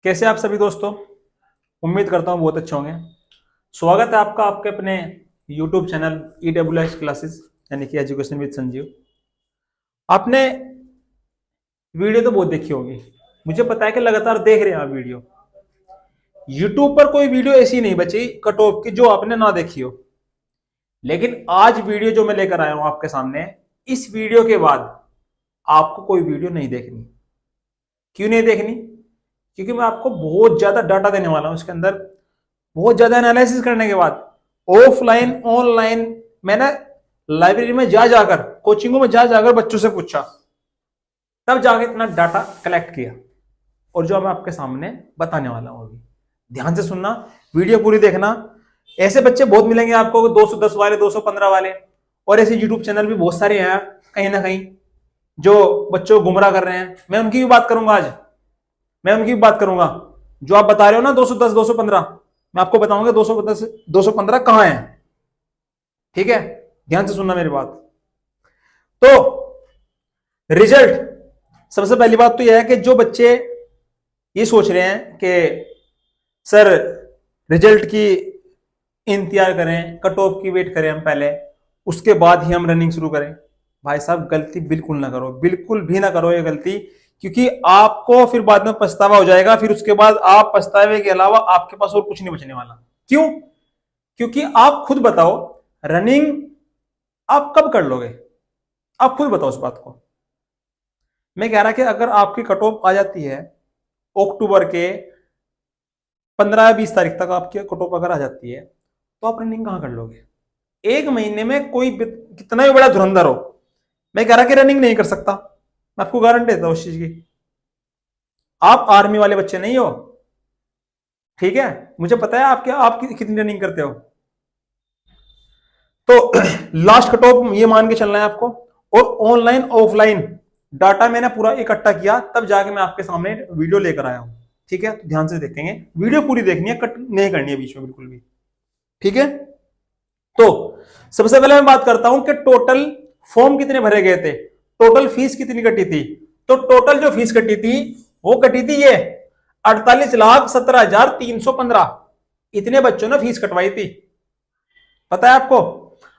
कैसे आप सभी दोस्तों। उम्मीद करता हूँ बहुत अच्छे होंगे। स्वागत है आपका आपके अपने YouTube चैनल EWS क्लासेस यानी कि एजुकेशन विद संजीव। आपने वीडियो तो बहुत देखी होगी, मुझे पता है कि लगातार देख रहे हैं आप वीडियो। YouTube पर कोई वीडियो ऐसी नहीं बची कट ऑफ की जो आपने ना देखी हो। लेकिन आज वीडियो जो मैं लेकर आया हूं आपके सामने, इस वीडियो के बाद आपको कोई वीडियो नहीं देखनी। क्यों नहीं देखनी? क्योंकि मैं आपको बहुत ज्यादा डाटा देने वाला हूं इसके अंदर। बहुत ज्यादा एनालिसिस करने के बाद ऑफलाइन ऑनलाइन मैंने लाइब्रेरी में जा जाकर, कोचिंगों में जा जाकर बच्चों से पूछा, तब जाके इतना डाटा कलेक्ट किया और जो मैं आपके सामने बताने वाला हूं अभी। ध्यान से सुनना, वीडियो पूरी देखना। ऐसे बच्चे बहुत मिलेंगे आपको, 210 वाले, 215 वाले, और ऐसे यूट्यूब चैनल भी बहुत सारे हैं कहीं ना कहीं जो बच्चों को गुमराह कर रहे हैं। मैं उनकी भी बात करूंगा आज। मैं उनकी भी बात करूंगा जो आप बता रहे हो ना 210 215, मैं आपको बताऊंगा 210 215 कहां है। ठीक है, ध्यान से सुनना मेरी बात। तो रिजल्ट, सबसे पहली बात तो यह है कि जो बच्चे ये सोच रहे हैं कि सर रिजल्ट की इंतजार करें, कट ऑफ की वेट करें हम पहले, उसके बाद ही हम रनिंग शुरू करें, भाई साहब गलती बिल्कुल ना करो, बिल्कुल भी ना करो ये गलती। क्योंकि आपको फिर बाद में पछतावा हो जाएगा, फिर उसके बाद आप पछतावे के अलावा आपके पास और कुछ नहीं बचने वाला। क्यों? क्योंकि आप खुद बताओ, रनिंग आप कब कर लोगे? आप खुद बताओ उस बात को। मैं कह रहा कि अगर आपकी कट ऑफ आ जाती है अक्टूबर के 15 या 20 तारीख तक, आपकी कट ऑफ अगर आ जाती है, तो आप रनिंग कहां कर लोगे? एक महीने में कोई कितना भी बड़ा धुरंधर हो, मैं कह रहा कि रनिंग नहीं कर सकता। मैं आपको गारंटी देता हूं उस चीज की। आप आर्मी वाले बच्चे नहीं हो, ठीक है? मुझे पता है आप कितनी रनिंग करते हो। तो लास्ट कट ऑफ ये मान के चलना है आपको। और ऑनलाइन ऑफलाइन डाटा मैंने पूरा इकट्ठा किया, तब जाके मैं आपके सामने वीडियो लेकर आया हूं। ठीक है, तो ध्यान से देखेंगे, वीडियो पूरी देखनी है, कट नहीं करनी है बीच में बिल्कुल भी। ठीक है, तो सबसे पहले मैं बात करता हूं कि टोटल फॉर्म कितने भरे गए थे, टोटल फीस कितनी कटी थी। तो टोटल जो फीस कटी थी वो कटी थी ये 48,17,315। इतने बच्चों ने फीस कटवाई थी, पता है आपको?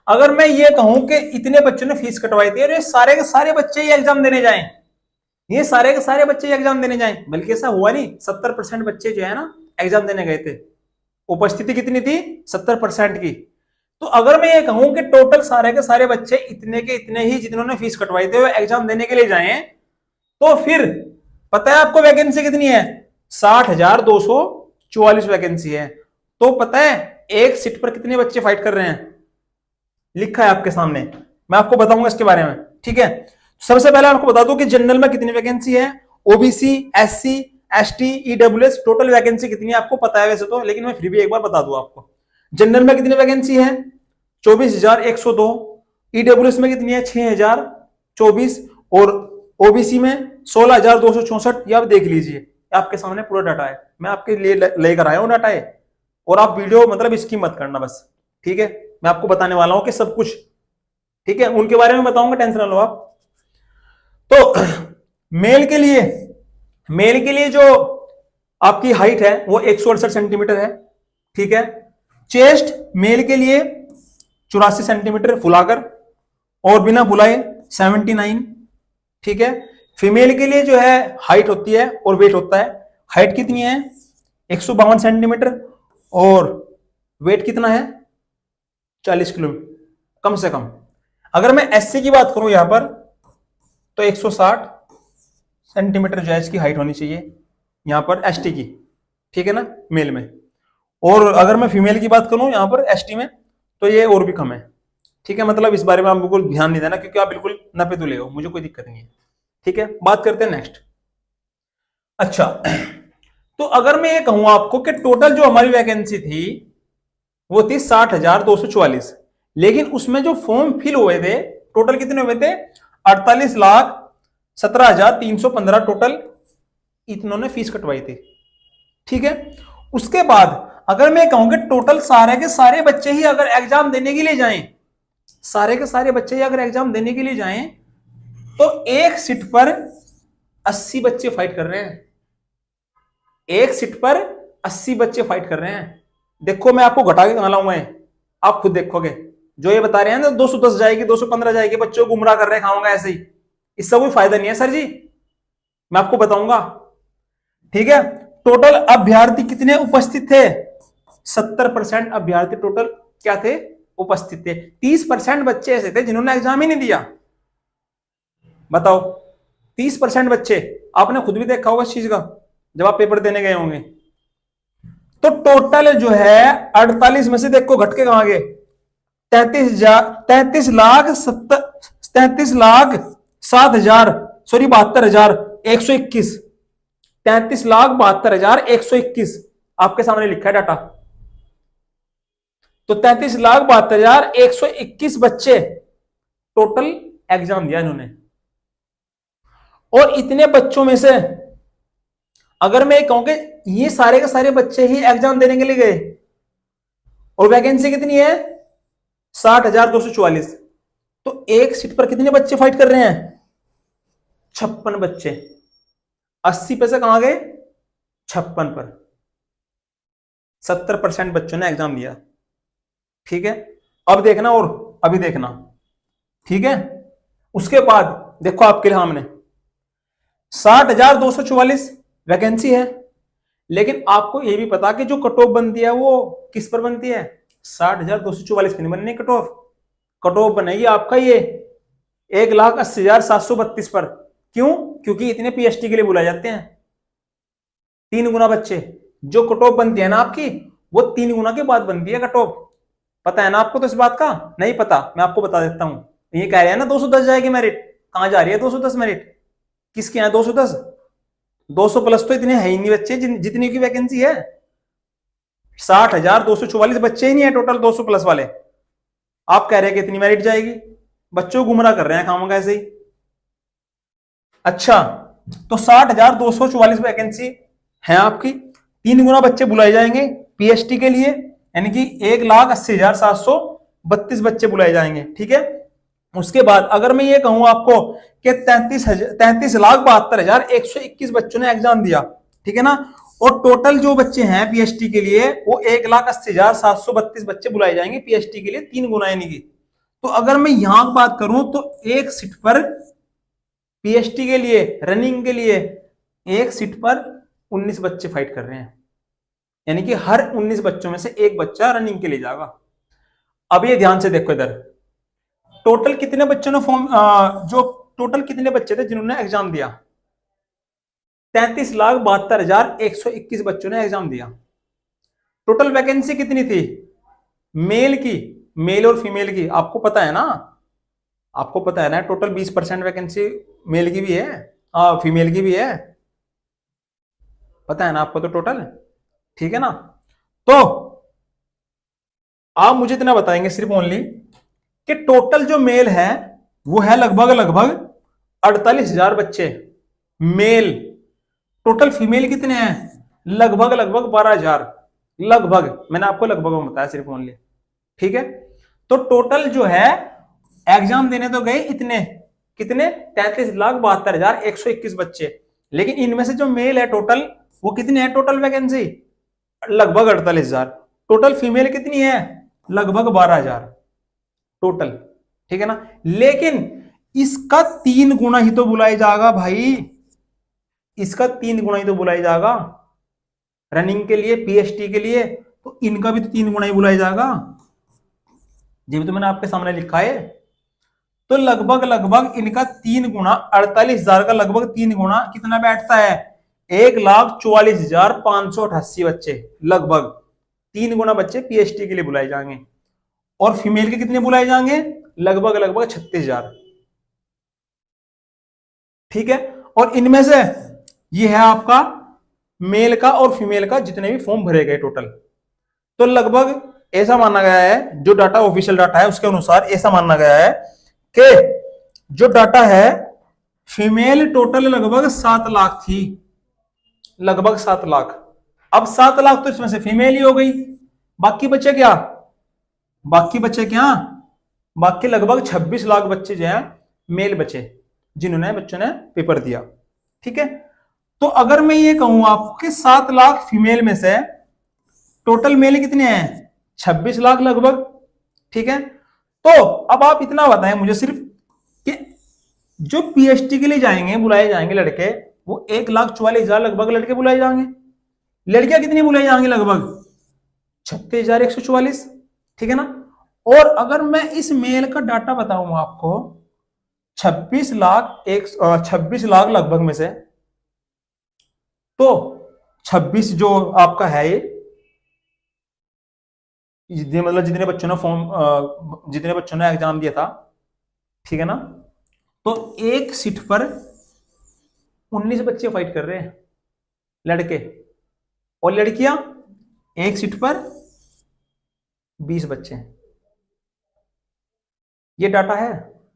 अगर मैं ये कहूं कि इतने बच्चों ने फीस कटवाई थी और ये सारे के सारे बच्चे ही एग्जाम देने जाएं, ये सारे के सारे बच्चे एग्जाम देने जाएं, बल्कि ऐसा हुआ नहीं, 70% बच्चे जो है ना एग्जाम देने गए थे। उपस्थिति कितनी थी? 70% की। तो अगर मैं ये कहूं कि टोटल सारे के सारे बच्चे इतने के इतने ही जिन्होंने फीस कटवाई थे वो एग्जाम देने के लिए जाए, तो फिर पता है आपको वैकेंसी कितनी है? 60,244 वैकेंसी है। तो पता है एक सीट पर कितने बच्चे फाइट कर रहे हैं? लिखा है आपके सामने, मैं आपको बताऊंगा इसके बारे में। ठीक है, सबसे पहले आपको बता दूं कि जनरल में कितनी वैकेंसी है, OBC, SC, ST, EWS, total vacancy कितनी है आपको पता है वैसे तो, लेकिन मैं फिर भी एक बार बता दूं आपको। जनरल में कितनी वैकेंसी है? 24,102। ईडब्ल्यूएस में कितनी है? 6,024। और ओबीसी में 16,264। ये आप देख लीजिए, आपके सामने पूरा डाटा है, मैं आपके लिए लेकर आया हूं डाटा है। और आप वीडियो मतलब इसकी मत करना बस, ठीक है? मैं आपको बताने वाला हूं कि सब कुछ, ठीक है, उनके बारे में बताऊंगा, टेंशन ना लो आप। तो मेल के लिए जो आपकी हाइट है वो 168 सेंटीमीटर है। ठीक है, चेस्ट मेल के लिए 84 सेंटीमीटर फुलाकर और बिना फुलाए 79। ठीक है, फीमेल के लिए जो है हाइट होती है और वेट होता है, हाइट कितनी है? 152 सेंटीमीटर और वेट कितना है? 40 किलो कम से कम। अगर मैं एससी की बात करूं यहां पर, तो 160 सेंटीमीटर जो है इसकी हाइट होनी चाहिए यहां पर एसटी की। ठीक है ना, मेल में। और अगर मैं फीमेल की बात करूं यहां पर एसटी में, तो ये और भी कम है। ठीक है, मतलब इस बारे में आप बिल्कुल ध्यान नहीं देना, क्योंकि आप बिल्कुल नपे तुले हो, मुझे कोई दिक्कत नहीं है। ठीक है, बात करते हैं नेक्स्ट। अच्छा, तो अगर मैं ये कहूं आपको कि टोटल जो हमारी वैकेंसी थी वो थी 60,244, लेकिन उसमें जो फॉर्म फिल हुए थे टोटल कितने हुए थे? 48,17,315 टोटल इन्होंने फीस कटवाई थी। ठीक है, उसके बाद अगर मैं कहूं कि टोटल सारे के सारे बच्चे ही अगर एग्जाम देने के लिए जाएं, सारे के सारे बच्चे ही अगर एग्जाम देने के लिए जाएं, तो एक सीट पर 80 बच्चे फाइट कर रहे हैं। एक सीट पर 80 बच्चे फाइट कर रहे हैं। देखो मैं आपको घटा के कहां लाऊंगा, आप खुद देखोगे। जो ये बता रहे हैं ना 210 जाएगी 215 जाएगी, बच्चों को गुमराह कर रहे हैं खाऊंगा ऐसे ही, इसका कोई फायदा नहीं है सर जी, मैं आपको बताऊंगा। ठीक है, टोटल अभ्यर्थी कितने उपस्थित थे? 70% अभ्यर्थी टोटल क्या थे? उपस्थित थे। 30% बच्चे ऐसे थे जिन्होंने एग्जाम ही नहीं दिया। बताओ, 30% बच्चे, आपने खुद भी देखा होगा इस चीज का जब आप पेपर देने गए होंगे। तो टोटल जो है 48 में से देखो घट के कहां गए? 73,07,121, 33,72,121 आपके सामने लिखा है डाटा। तो 33,72,121 बच्चे टोटल एग्जाम दिया इन्होंने। और इतने बच्चों में से अगर मैं कहूं कि ये सारे के सारे बच्चे ही एग्जाम देने के लिए गए, और वैकेंसी कितनी है? 60,244, तो एक सीट पर कितने बच्चे फाइट कर रहे हैं? 56 बच्चे। 80 पे से कहां गए? 56 पर। 70% बच्चों ने एग्जाम दिया। ठीक है, अब देखना और अभी देखना। ठीक है, उसके बाद देखो आपके सामने 60,244 वैकेंसी है, लेकिन आपको यह भी पता कि जो कट ऑफ बनती है वो किस पर बनती है? 60,244 पर नहीं बननी कट ऑफ। कट ऑफ बनेगी आपका ये 1,80,732 पर। क्यों? क्योंकि इतने पीएचडी के लिए बुलाए जाते हैं। 3 गुना बच्चे, जो कट ऑफ बनती है ना आपकी, वो 3 गुना के बाद बनती है कट ऑफ। पता है ना आपको? तो इस बात का नहीं पता, मैं आपको बता देता हूं। ये कह रहे हैं ना 210 जाएगी मेरिट, कहां जा रही है 210 मेरिट? किसके यहाँ 210? 200 प्लस तो इतने है ही नहीं बच्चे जितनी की वैकेंसी है। 60,244 बच्चे ही नहीं है टोटल 200 प्लस वाले। आप कह रहे हैं कि इतनी मेरिट जाएगी? बच्चों को गुमराह कर रहे हैं खामों कैसे ही। अच्छा, तो 60,244 वैकेंसी है आपकी, 3 गुना बच्चे बुलाए जाएंगे पीएचडी के लिए, यानी कि 1,80,732 बच्चे बुलाए जाएंगे। ठीक है, उसके बाद अगर मैं ये कहूं आपको कि 33,72,121 बच्चों ने एग्जाम दिया, ठीक है ना, और टोटल जो बच्चे हैं पीएचडी के लिए वो 1,80,732 बच्चे बुलाए जाएंगे पीएचडी के लिए, 3 गुना यानी कि। तो अगर मैं यहां बात करूं तो एक सीट पर पीएचडी के लिए रनिंग के लिए एक सीट पर 19 बच्चे फाइट कर रहे हैं, यानी कि हर 19 बच्चों में से एक बच्चा रनिंग के लिए जाएगा। अब ये ध्यान से देखो इधर, टोटल कितने बच्चों ने जो टोटल कितने बच्चे थे जिन्होंने एग्जाम दिया? 33,72,121 बच्चों ने एग्जाम दिया। टोटल वैकेंसी कितनी थी मेल की? मेल और फीमेल की आपको पता है ना? आपको पता है ना, टोटल 20% वैकेंसी मेल की भी है, फीमेल की भी है, पता है ना आपको तो टोटल। ठीक है ना, तो आप मुझे इतना बताएंगे सिर्फ ओनली कि टोटल जो मेल है वो है लगभग 48,000 बच्चे मेल। टोटल फीमेल कितने हैं? लगभग 12,000। लगभग, मैंने आपको लगभग बताया सिर्फ ओनली। ठीक है, तो टोटल जो है एग्जाम देने तो गए इतने, कितने? 33,72,121 बच्चे, लेकिन इनमें से जो मेल है टोटल वो कितने हैं? टोटल वैकेंसी लगभग 48,000। टोटल फीमेल कितनी है? लगभग 12,000 टोटल। ठीक है ना, लेकिन इसका 3 गुना ही तो बुलाई जाएगा भाई, इसका 3 गुना ही तो बुलाई जाएगा रनिंग के लिए पीएचडी के लिए, तो इनका भी तो 3 गुना ही बुलाई जाएगा। जी तो मैंने आपके सामने लिखा है। तो लगभग इनका 3 गुना, 48,000 का लगभग 3 गुना कितना बैठता है? 1,44,588 बच्चे, लगभग 3 गुना बच्चे पीएचडी के लिए बुलाए जाएंगे। और फीमेल के कितने बुलाए जाएंगे? लगभग 36,000। ठीक है, और इनमें से ये है आपका मेल का और फीमेल का जितने भी फॉर्म भरे गए टोटल, तो लगभग ऐसा माना गया है, जो डाटा ऑफिशियल डाटा है उसके अनुसार ऐसा माना गया है कि जो डाटा है फीमेल टोटल लगभग 7 लाख थी, लगभग 7 लाख। अब 7 लाख तो इसमें से फीमेल ही हो गई, बाकी बचे क्या? बाकी लगभग 26 लाख बच्चे जो हैं मेल बचे, जिन्होंने बच्चों ने पेपर दिया। ठीक है, तो अगर मैं ये कहूं आपको कि 7 लाख फीमेल में से टोटल मेल कितने हैं, 26 लाख लगभग, ठीक है। तो अब आप इतना बताएं मुझे सिर्फ कि जो पीएचडी के लिए जाएंगे, बुलाए जाएंगे लड़के, वो 1,44,000 लगभग लड़के बुलाए जाएंगे। लड़कियां कितनी बुलाई जाएंगी, लगभग 36,144, ठीक है ना। और अगर मैं इस मेल का डाटा बताऊं आपको, 26 लाख लगभग में से, तो 26 जो आपका है ये, जितने मतलब जितने बच्चों ने एग्जाम दिया था, ठीक है ना, तो एक सीट पर 19 बच्चे फाइट कर रहे हैं लड़के, और लड़कियां एक सीट पर 20 बच्चे हैं। ये डाटा है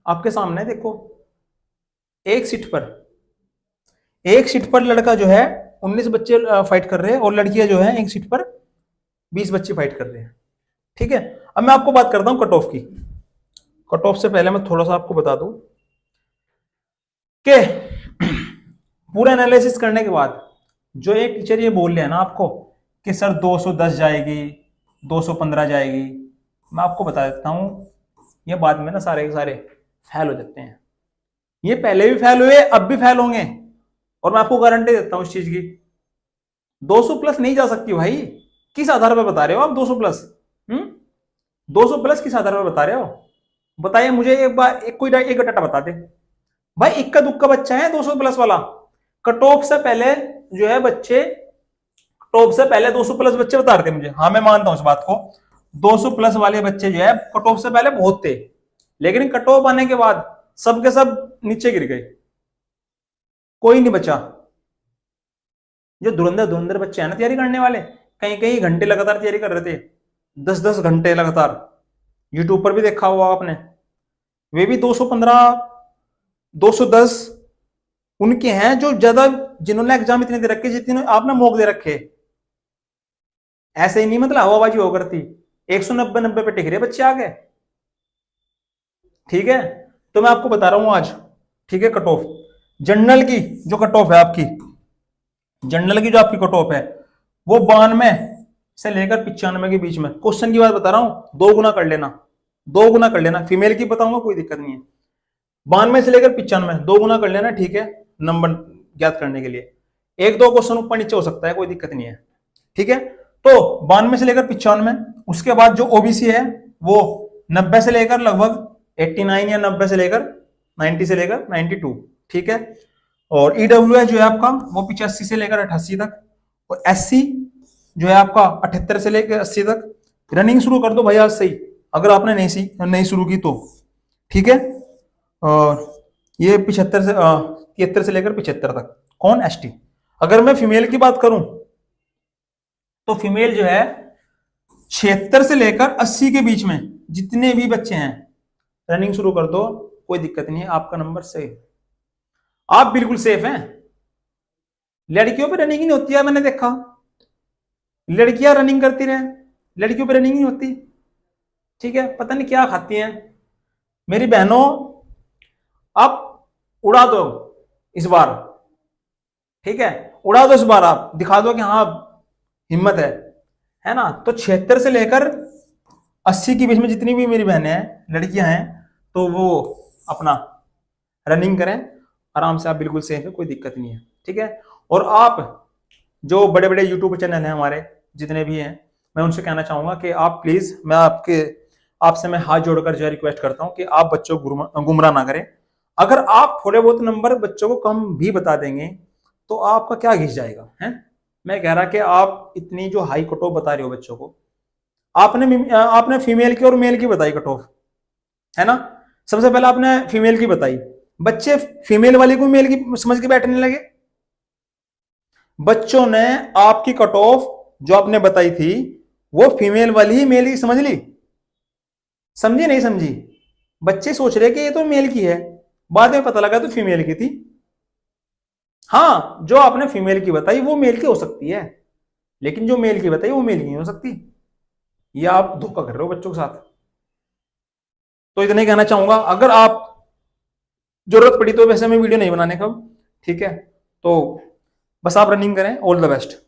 आपके सामने, देखो, एक सीट पर लड़का जो है 19 बच्चे फाइट कर रहे हैं, और लड़कियां जो है एक सीट पर 20 बच्चे फाइट कर रहे हैं, ठीक है। अब मैं आपको बात करता हूं कट ऑफ की। कट ऑफ से पहले मैं थोड़ा सा आपको बता दूं कि पूरा एनालिसिस करने के बाद जो एक टीचर ये बोल रहे हैं ना आपको कि सर 210 जाएगी, 215 जाएगी, मैं आपको बता देता हूं, ये बाद में ना सारे के सारे फेल हो जाते हैं। ये पहले भी फेल हुए, अब भी फेल होंगे, और मैं आपको गारंटी देता हूं इस चीज की। 200 प्लस नहीं जा सकती भाई। किस आधार पर बता रहे हो आप 200 प्लस? 200 प्लस किस आधार पर बता रहे हो? बताइए मुझे एक बार, एक डाटा बता दे भाई। इक्का दुक्का बच्चा है 200 प्लस वाला। कट ऑफ से पहले जो है बच्चे, कट ऑफ से पहले 200 प्लस बच्चे बता रहे थे मुझे, हाँ मैं मानता हूं इस बात को। 200 प्लस वाले बच्चे जो है कट ऑफ से पहले बहुत थे, लेकिन कट ऑफ आने के बाद सब के सब नीचे गिर गए, कोई नहीं बचा। जो धुरंधर धुरंधर बच्चे हैं ना तैयारी करने वाले, कहीं कहीं घंटे लगातार तैयारी कर रहे थे, 10-10 घंटे लगातार, यूट्यूब पर भी देखा हुआ आपने, वे भी 215 210 उनके हैं जो ज्यादा, जिन्होंने एग्जाम इतने दे रखे जितने आपने मॉक दे रखे। ऐसे ही नहीं मतलब हवाबाजी हो करती, 190 पे टिक रहे बच्चे आ गए, ठीक है। तो मैं आपको बता रहा हूं आज, ठीक है, कट ऑफ जनरल की जो कट ऑफ है आपकी, जनरल की जो आपकी कट ऑफ है वो 92 से लेकर 95 के बीच में। क्वेश्चन की बात बता रहा हूं, 2 गुना कर लेना, 2 गुना कर लेना। फीमेल की बताऊंगा, कोई दिक्कत नहीं है। 92 से लेकर 95, 2 गुना कर लेना, ठीक है, नंबर ज्ञात करने के लिए। 1-2 क्वेश्चन ऊपर नीचे हो सकता है, कोई दिक्कत नहीं है, ठीक है। तो 92 से लेकर 95, उसके बाद जो ओबीसी है वो 90 से लेकर लगभग 89, या 90 से लेकर 90 से लेकर 92, ठीक है। और ईडब्ल्यूएस जो है आपका वो 85 से लेकर 88 तक, और एससी जो है आपका 78 से लेकर 80 तक। रनिंग शुरू कर दो भाई आज से ही, अगर आपने नहीं शुरू की तो, ठीक है। और ये 73 से लेकर 75 तक, कौन? एसटी। अगर मैं फीमेल की बात करूं तो फीमेल जो है 76 से लेकर 80 के बीच में जितने भी बच्चे हैं, रनिंग शुरू कर दो, कोई दिक्कत नहीं है, आपका नंबर सेफ, आप बिल्कुल सेफ हैं। लड़कियों पे रनिंग नहीं होती है, मैंने देखा, लड़कियां रनिंग करती रहे, लड़कियों पे रनिंग नहीं होती, ठीक है। पता नहीं क्या खाती हैं मेरी बहनों, आप उड़ा दो इस बार, ठीक है, उड़ा दो इस बार, आप दिखा दो कि हाँ हिम्मत है ना। तो 76 से लेकर 80 के बीच में जितनी भी मेरी बहनें हैं, लड़कियां हैं, तो वो अपना रनिंग करें आराम से, आप बिल्कुल सेफ है, कोई दिक्कत नहीं है, ठीक है। और आप जो बड़े बड़े यूट्यूब चैनल हैं हमारे जितने भी हैं, मैं उनसे कहना चाहूंगा कि आप प्लीज, मैं आपसे मैं हाथ जोड़कर जो रिक्वेस्ट करता हूं कि आप बच्चों को गुमराह ना करें। अगर आप थोड़े बहुत नंबर बच्चों को कम भी बता देंगे तो आपका क्या घिस जाएगा, है। मैं कह रहा कि आप इतनी जो हाई कट ऑफ बता रहे हो बच्चों को, आपने फीमेल की और मेल की बताई कट ऑफ, है ना। सबसे पहले आपने फीमेल की बताई, बच्चे फीमेल वाली को मेल की समझ के बैठने लगे। बच्चों ने आपकी कट ऑफ जो आपने बताई थी वो फीमेल वाली ही मेल की समझ ली, समझी नहीं समझी? बच्चे सोच रहे कि ये तो मेल की है, बाद में पता लगा तो फीमेल की थी। हाँ, जो आपने फीमेल की बताई वो मेल की हो सकती है, लेकिन जो मेल की बताई वो मेल की नहीं हो सकती। ये आप धोखा कर रहे हो बच्चों के साथ। तो इतना ही कहना चाहूंगा, अगर आप जरूरत पड़ी तो वैसे मैं वीडियो नहीं बनाने का, ठीक है। तो बस आप रनिंग करें, ऑल द बेस्ट।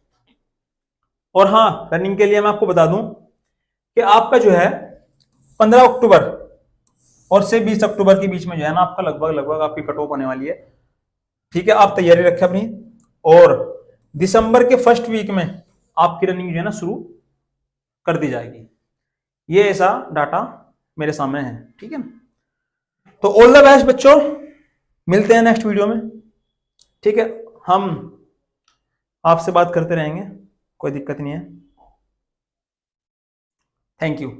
और हाँ, रनिंग के लिए मैं आपको बता दूं कि आपका जो है 15 अक्टूबर और से 20 अक्टूबर के बीच में जो है ना, आपका लगभग लगभग आपकी कट ऑफ होने वाली है। ठीक है, आप तैयारी रखें अपनी, और दिसंबर के फर्स्ट वीक में आपकी रनिंग जो है ना शुरू कर दी जाएगी। ये ऐसा डाटा मेरे सामने है। ठीक है, तो ऑल द बेस्ट बच्चों, मिलते हैं नेक्स्ट वीडियो में। ठीक है, हम आपसे बात करते रहेंगे, कोई दिक्कत नहीं है। Thank you.